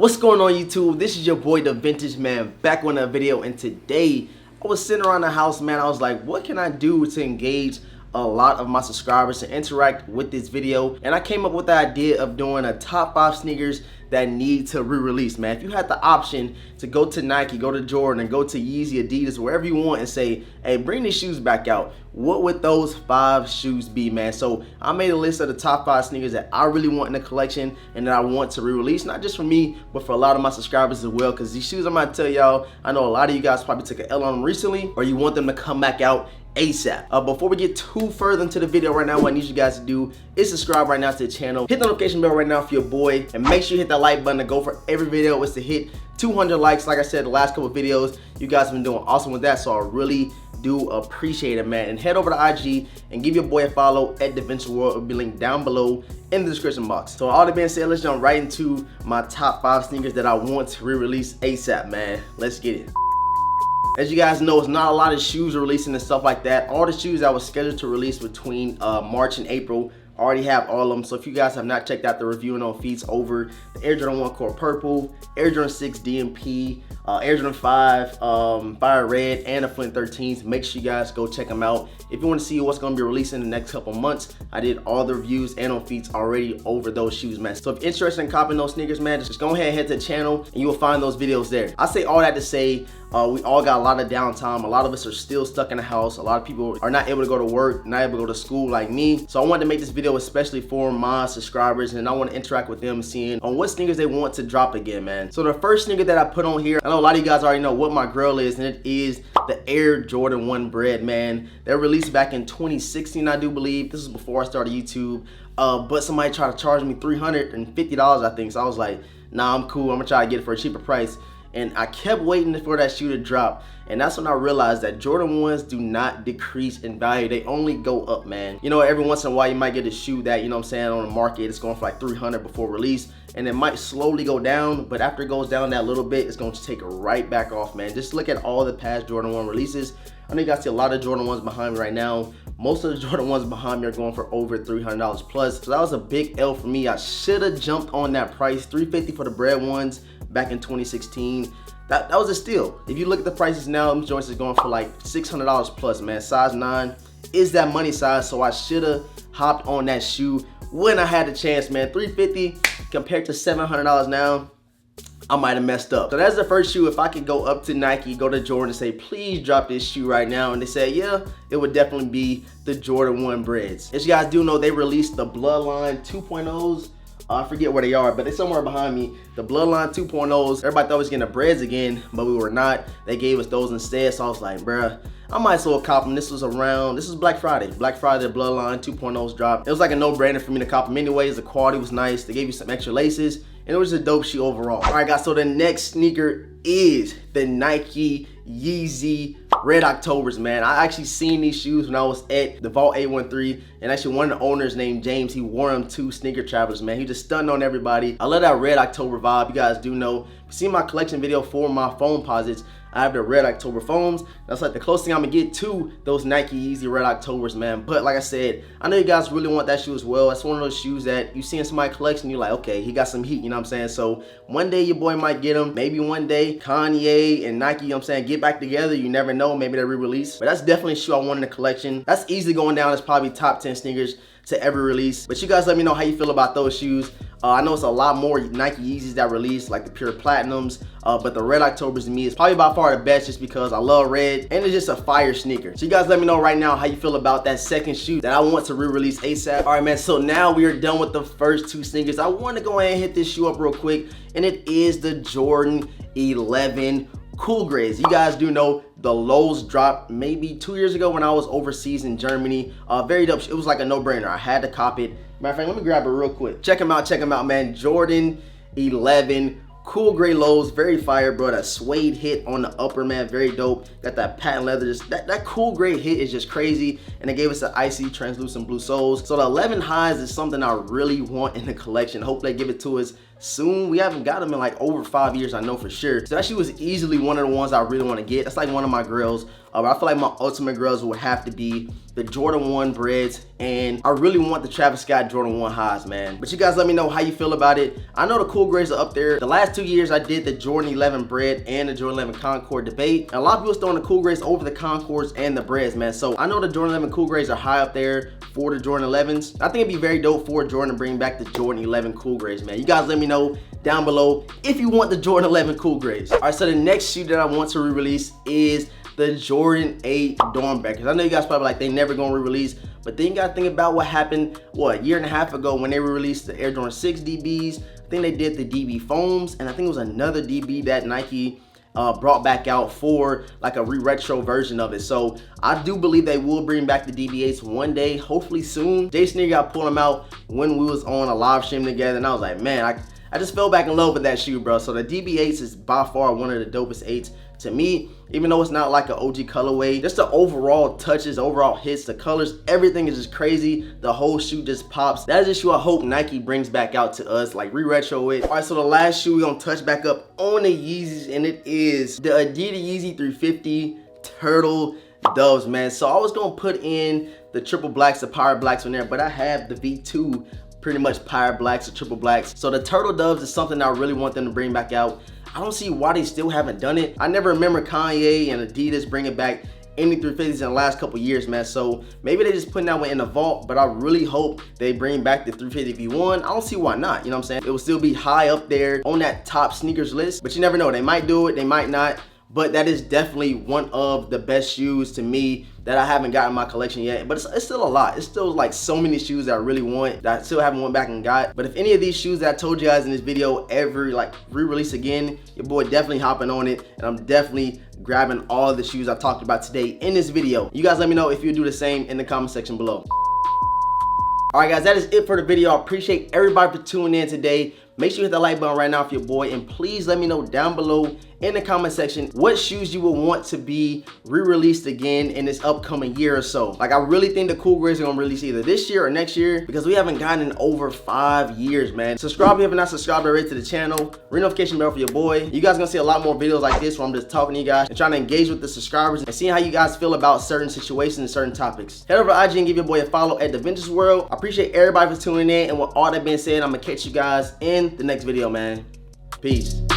What's going on YouTube? This is your boy the Vintage Man back on a video, and today I was sitting around the house, man. I was like, what can I do to engage a lot of my subscribers and interact with this video? And I came up with the idea of doing a top 5 sneakers that need to re-release, man. If you had the option to go to Nike, go to Jordan, and go to Yeezy, Adidas, wherever you want, and say, hey, bring these shoes back out, what would those 5 shoes be, man? So I made a list of the top 5 sneakers that I really want in the collection and that I want to re-release, not just for me, but for a lot of my subscribers as well, because these shoes, I'm gonna tell y'all, I know a lot of you guys probably took an L on them recently, or you want them to come back out ASAP. Before we get too further into the video right now, what I need you guys to do is subscribe right now to the channel, hit the notification bell right now for your boy, and make sure you hit that like button to go for every video is to hit 200 likes. Like I said, the last couple of videos, you guys have been doing awesome with that, so I really do appreciate it, man. And head over to IG and give your boy a follow at DEVINTAGE. It will be linked down below in the description box. So all that being said, let's jump right into my top 5 sneakers that I want to re-release ASAP, man. Let's get it. As you guys know, it's not a lot of shoes releasing and stuff like that. All the shoes that was scheduled to release between March and April, I already have all of them. So if you guys have not checked out the reviewing on feeds over the Air Jordan 1 Core Purple, Air Jordan 6 DMP, Air Jordan 5 Fire Red, and the Flint 13s, make sure you guys go check them out. If you want to see what's going to be releasing in the next couple months, I did all the reviews and on feeds already over those shoes, man. So if you're interested in copying those sneakers, man, just go ahead and head to the channel and you will find those videos there. I say all that to say, we all got a lot of downtime. A lot of us are still stuck in the house. A lot of people are not able to go to work, not able to go to school like me. So I wanted to make this video especially for my subscribers, and I want to interact with them, seeing on what sneakers they want to drop again, man. So the first sneaker that I put on here, I know a lot of you guys already know what my grill is, and it is the Air Jordan 1 Bread, man. They're released back in 2016, I do believe. This is before I started YouTube. But somebody tried to charge me $350, I think. So I was like, nah, I'm cool. I'm gonna try to get it for a cheaper price. And I kept waiting for that shoe to drop, and that's when I realized that Jordan 1s do not decrease in value. They only go up, man. You know, every once in a while you might get a shoe that, you know what I'm saying, on the market, it's going for like 300 before release, and it might slowly go down, but after it goes down that little bit, it's going to take it right back off, man. Just look at all the past Jordan 1 releases. I know you guys see a lot of Jordan 1s behind me right now. Most of the Jordan 1s behind me are going for over $300 plus. So that was a big L for me. I should have jumped on that price. $350 for the bread ones back in 2016. That was a steal. If you look at the prices now, them joints is going for like $600 plus, man. Size 9 is that money size, so I should have hopped on that shoe when I had the chance, man. $350 compared to $700 now, I might have messed up. So that's the first shoe. If I could go up to Nike, go to Jordan and say, please drop this shoe right now, and they say, yeah, it would definitely be the Jordan 1 Breads. As you guys do know, they released the Bloodline 2.0s. I forget where they are, but they're somewhere behind me. The Bloodline 2.0s, everybody thought we was getting the Breads again, but we were not. They gave us those instead, so I was like, bruh, I might as well cop them. This was Black Friday. Black Friday, the Bloodline 2.0s dropped. It was like a no-brainer for me to cop them anyways. The quality was nice. They gave you some extra laces, and it was a dope shoe overall. All right, guys, so the next sneaker is the Nike Yeezy Red Octobers, man. I actually seen these shoes when I was at the Vault 813, and actually one of the owners named James, he wore them to Sneaker Travelers, man. He just stunned on everybody. I love that Red October vibe. You guys do know, if you see my collection video for my foam posits, I have the Red October foams. That's like the closest thing I'm gonna get to those Nike Yeezy Red Octobers, man. But like I said, I know you guys really want that shoe as well. That's one of those shoes that you see in somebody's collection, you're like, okay, he got some heat, you know what I'm saying? So one day your boy might get them. Maybe one day Kanye and Nike, you know what I'm saying, get back together. You never know, maybe they re-release. But that's definitely a shoe I want in the collection. That's easily going down as probably top 10 sneakers to ever release. But you guys let me know how you feel about those shoes. I know it's a lot more Nike Yeezys that release, like the Pure Platinums, but the Red Octobers to me is probably by far the best, just because I love red and it's just a fire sneaker. So you guys let me know right now how you feel about that second shoe that I want to re-release ASAP. All right, man, so now we are done with the first 2 sneakers. I want to go ahead and hit this shoe up real quick, and it is the Jordan 11 Cool Grays. You guys do know the lows dropped maybe 2 years ago when I was overseas in Germany. Very dope. It was like a no-brainer. I had to cop it. Matter of fact, let me grab it real quick. Check them out, man. Jordan 11 Cool Gray lows, very fire, bro. That suede hit on the upper, man, very dope. Got that patent leather, just that cool gray hit is just crazy. And they gave us the icy translucent blue soles. So the 11 highs is something I really want in the collection. Hope they give it to us soon. We haven't got them in like over 5 years, I know for sure. So that shoe was easily one of the ones I really want to get. That's like one of my grails. But I feel like my ultimate grails would have to be the Jordan 1 breads, and I really want the Travis Scott Jordan 1 highs, man. But you guys let me know how you feel about it. I know the cool grades are up there. The last 2 years I did the Jordan 11 bread and the Jordan 11 Concord debate. And a lot of people throwing the cool grades over the Concords and the breads, man. So I know the Jordan 11 cool grades are high up there for the Jordan 11s. I think it'd be very dope for Jordan to bring back the Jordan 11 cool grades, man. You guys let me know down below if you want the Jordan 11 cool grades. All right, so the next shoe that I want to re-release is the Jordan 8 Dornbeckers. I know you guys probably like they never gonna re-release, but then you gotta think about what happened, what, a year and a half ago when they re-released the Air Jordan 6 DBs. I think they did the DB foams, and I think it was another DB that Nike brought back out for like a retro version of it. So I do believe they will bring back the DB8s one day, hopefully soon. Jason here got pulled them out when we was on a live stream together, and I was like, man, I just fell back in love with that shoe, bro. So the DB8s is by far one of the dopest 8s to me, even though it's not like an OG colorway. Just the overall touches, overall hits, the colors, everything is just crazy. The whole shoe just pops. That is a shoe I hope Nike brings back out to us, like re-retro it. All right, so the last shoe we're gonna touch back up on the Yeezys, and it is the Adidas Yeezy 350 Turtle Doves, man. So I was gonna put in the triple blacks, the pirate blacks on there, but I have the V2 pretty much pirate blacks or triple blacks. So the Turtle Doves is something I really want them to bring back out. I don't see why they still haven't done it. I never remember Kanye and Adidas bringing back any 350s in the last couple years, man. So maybe they're just putting that one in the vault, but I really hope they bring back the 350 V1. I don't see why not, you know what I'm saying? It will still be high up there on that top sneakers list, but you never know. They might do it, they might not. But that is definitely one of the best shoes to me that I haven't gotten in my collection yet. But it's still a lot. It's still like so many shoes that I really want that I still haven't went back and got. But if any of these shoes that I told you guys in this video ever like re-release again, your boy definitely hopping on it. And I'm definitely grabbing all of the shoes I talked about today in this video. You guys let me know if you do the same in the comment section below. All right, guys, that is it for the video. I appreciate everybody for tuning in today. Make sure you hit the like button right now for your boy, and please let me know down below in the comment section what shoes you would want to be re-released again in this upcoming year or so. Like, I really think the cool grades are gonna release either this year or next year, because we haven't gotten in over 5 years, man. Subscribe if you have not subscribed already to the channel. Ring notification bell for your boy. You guys are gonna see a lot more videos like this where I'm just talking to you guys and trying to engage with the subscribers and seeing how you guys feel about certain situations and certain topics. Head over to IG and give your boy a follow at DEVINTAGE World. I appreciate everybody for tuning in, and with all that being said, I'm gonna catch you guys in the next video, man. Peace.